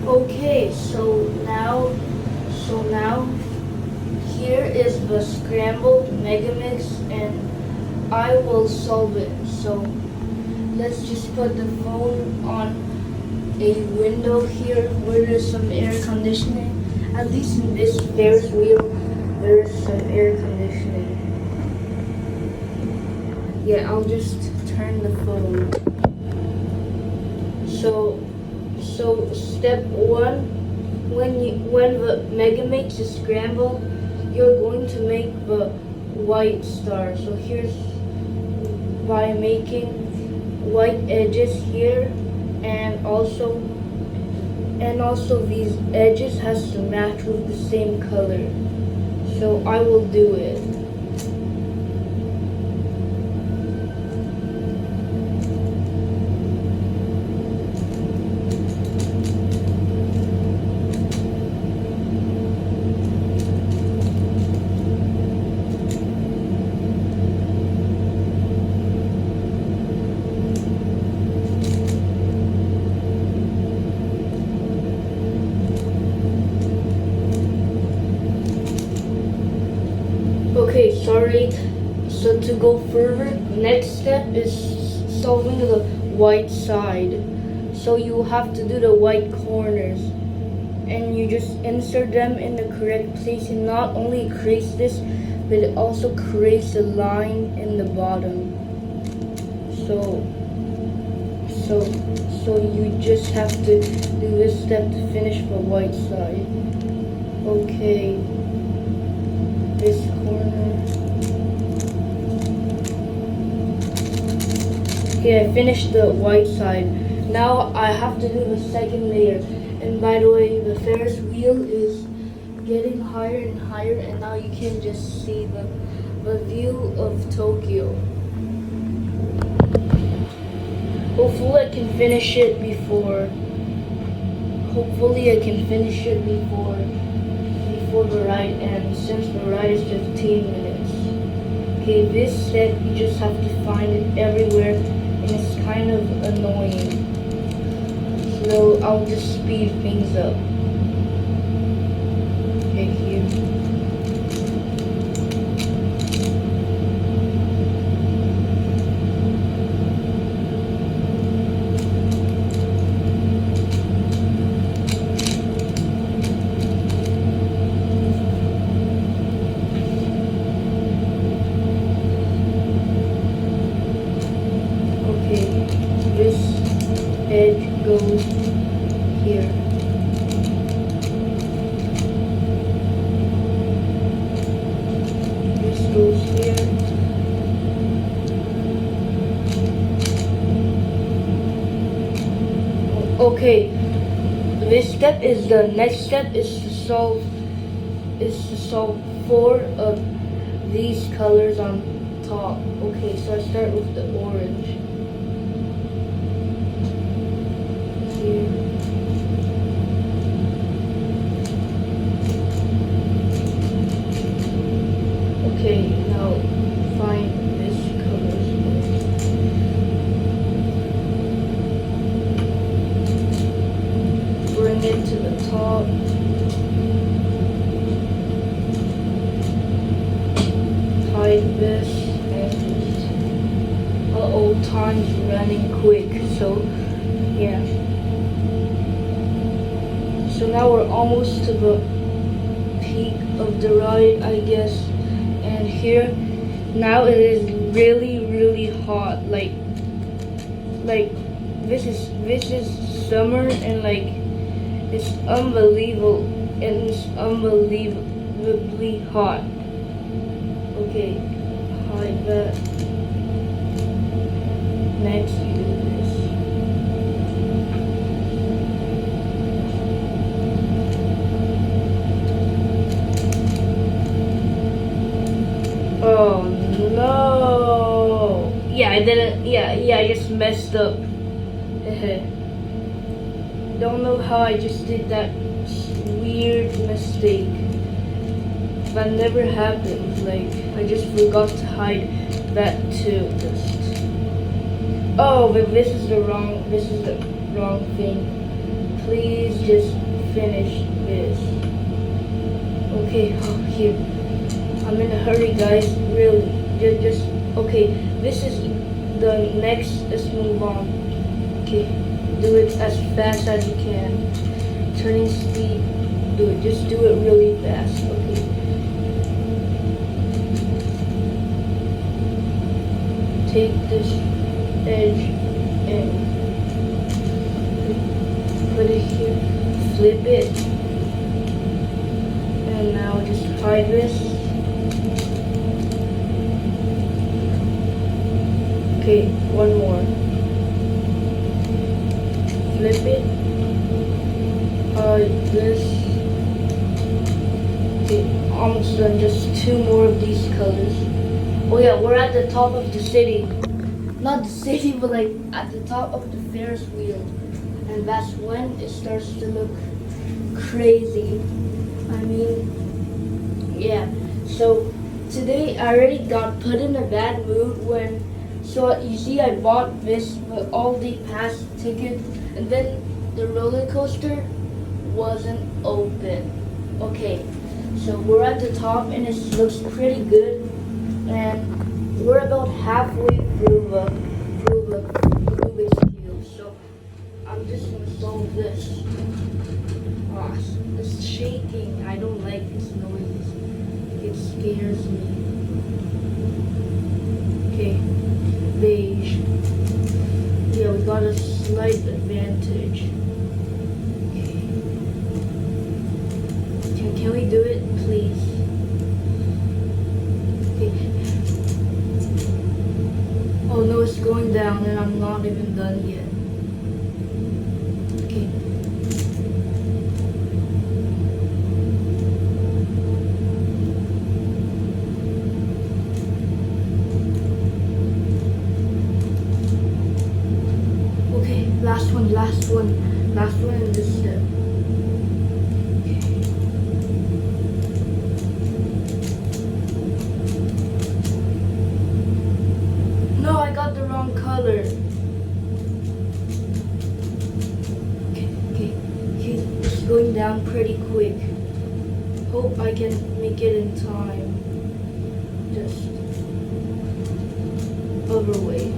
Okay, so now here is the scrambled Megamix and I will solve it. So let's just put the phone on a window here where there's some air conditioning. At least in this Ferris wheel there is some air conditioning. Yeah, I'll just turn the phone. So step one, when the Megamix is scrambled, you're going to make the white star. So here's by making white edges here, and also these edges has to match with the same color. So I will do it. Okay, sorry. So to go further, next step is solving the white side. So you have to do the white corners and you just insert them in the correct place, and not only creates this, but it also creates a line in the bottom. So you just have to do this step to finish the white side. Okay. This corner. Okay, I finished the white side. Now I have to do the second layer. And by the way, the Ferris wheel is getting higher and higher, and now you can just see the view of Tokyo. Hopefully I can finish it before the ride ends, since the ride is 15 minutes. Okay, this step you just have to find it everywhere, and it's kind of annoying. So I'll just speed things up. Okay, here. This edge goes here. This goes here. Okay, this step is the next step is to solve 4 of these colors on top. Okay, so I start with the orange. Okay, now find this color. Bring it to the top. Hide this and just, uh-oh, time's running quick, so yeah. So now we're almost to the peak of the ride, I guess. And here, now it is really hot. Like this is summer, and like it's unbelievable, and it's unbelievably hot. Okay, hide that. Next, you do this. Oh no! Yeah, I didn't. Yeah, I just messed up. Don't know how I just did that weird mistake. That never happens. Like, I just forgot to hide that too. Oh, but this is the wrong thing. Please just finish this. Okay, oh, here. I'm in a hurry, guys. Really, just okay. This is the next. Let's move on. Okay, do it as fast as you can. Turning speed. Do it. Just do it really fast. Okay. Take this edge and put it here. Flip it. And now just try this. Okay, one more. Flip it. This. Okay, almost done. Just two more of these colors. Oh yeah, we're at the top of the city. Not the city, but like at the top of the Ferris wheel. And that's when it starts to look crazy. I mean, yeah. So today I already got put in a bad mood when, so you see I bought this with all the past tickets and then the roller coaster wasn't open. Okay, so we're at the top and it looks pretty good and we're about halfway through the Rubik's Cube. So I'm just gonna solve this. Ah, it's shaking. I don't like this noise. It scares me. Okay, beige. Yeah, we got a slight advantage. Okay. Can we do it, please? Okay. Oh no, it's going down and I'm not even done yet. Okay. Okay, last one in this step. No, I got the wrong color. Okay, it's going down pretty quick. Hope I can make it in time. Just other way.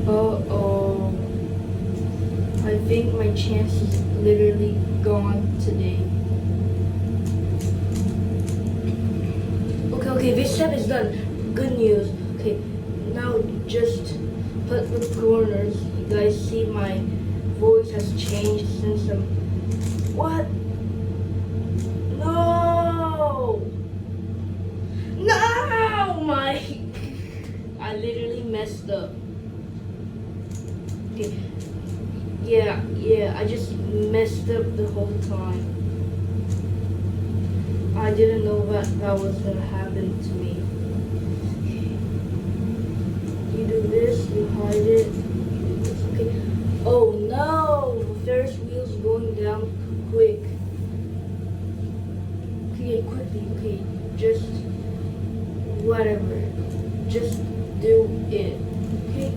Uh-oh. I think my chance is literally gone today. Okay, this step is done. Good news. Okay, now just put the corners. You guys see my voice has changed since I'm... What? No! No! I literally messed up. Okay. Yeah, I just messed up the whole time. I didn't know that was gonna happen to me. You do this, you hide it. Okay. Oh no! The Ferris wheel's going down quick. Okay, quickly. Okay, just whatever. Just do it. Okay,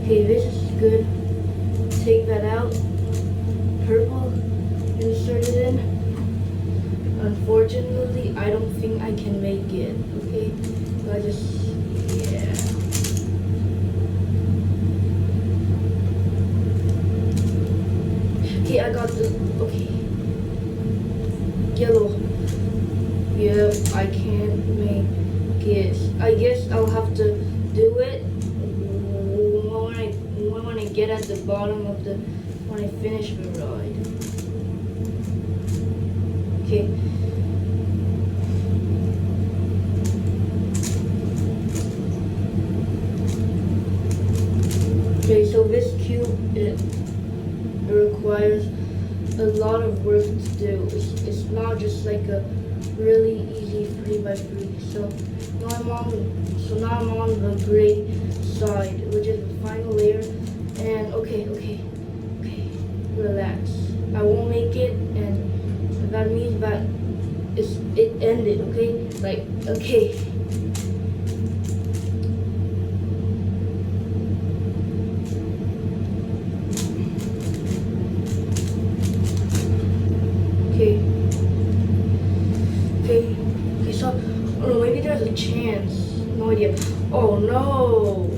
okay, this is good. Take that out. Purple. Insert it in. Unfortunately, I don't think I can make it. Okay, so I just, yeah. Okay, I got the, okay. Yellow. Yeah, I can't make it. I guess I'll have to do it when I get at the bottom of the, when I finish the ride. Okay. Okay, so this cube, it requires a lot of work to do. It's not just like a really easy 3x3. So now I'm on the gray side, which is the final layer. And okay, relax. I won't make it, and that means that it ended. Okay, like okay. Oh no!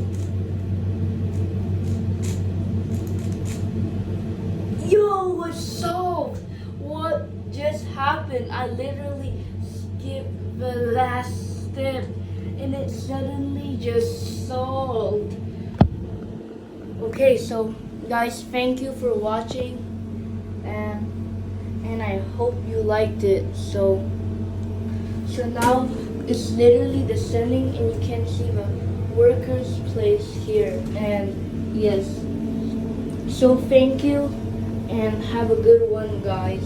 Yo, it's solved! What just happened? I literally skipped the last step and it suddenly just solved. Okay, so guys, thank you for watching and I hope you liked it. So now it's literally descending and you can see the worker's place here. And yes, so thank you and have a good one, guys.